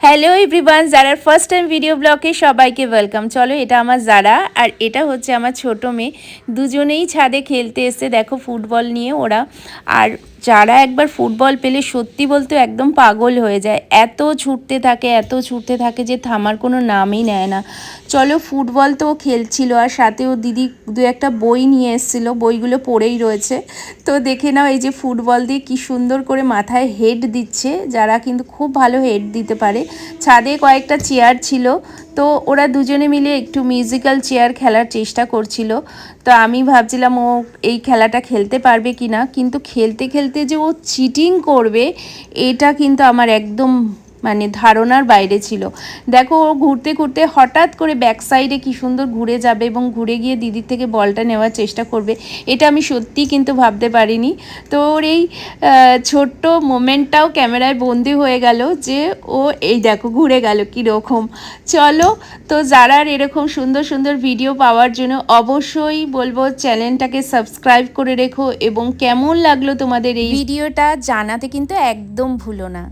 Hello everyone, যারার first time video ব্লগে সবাইকে ওয়েলকাম। চলো, এটা আমার যারা আর এটা হচ্ছে আমার ছোটো মেয়ে। দুজনেই ছাদে খেলতে এসছে, দেখো ফুটবল নিয়ে ওরা। আর যারা একবার ফুটবল পেলে সত্যি বলতে একদম পাগল হয়ে যায়, এত ছুটতে থাকে যে থামার কোনো নামই নেয় না। চলো, ফুটবল তো খেলছিল আর সাথে ও দিদি দু একটা বই নিয়ে এসেছিলো, বইগুলো পড়েই রয়েছে। তো দেখে নাও, এই যে ফুটবল দিয়ে কি সুন্দর করে মাথায় হেড দিচ্ছে, যারা কিন্তু খুব ভালো হেড দিতে পারে। ছাদে কয়েকটা চেয়ার ছিল, তো ওরা দুজনে মিলে একটু মিউজিক্যাল চেয়ার খেলার চেষ্টা করছিল। তো আমি ভাবছিলাম ও এই খেলাটা খেলতে পারবে কি না, কিন্তু খেলতে খেলতে যে ও চিটিং করবে এটা কিন্তু আমার একদম ধারণার বাইরে ছিল। দেখো, ও ঘুরতে ঘুরতে হঠাৎ করে ব্যাক সাইডে কী সুন্দর ঘুরে যাবে এবং ঘুরে গিয়ে দিদির থেকে বলটা নেওয়ার চেষ্টা করবে। এটা আমি সত্যিই কিন্তু ভাবতে পারিনি। তো ওর এই ছোট্ট মোমেন্টটাও ক্যামেরায় বন্দি হয়ে গেল যে ও এই দেখো ঘুরে গেল কীরকম। চলো, তো যারা এরকম সুন্দর সুন্দর ভিডিও পাওয়ার জন্য অবশ্যই বলবো চ্যানেলটাকে সাবস্ক্রাইব করে রেখো, এবং কেমন লাগলো তোমাদের এই ভিডিওটা জানাতে কিন্তু একদম ভুলো না।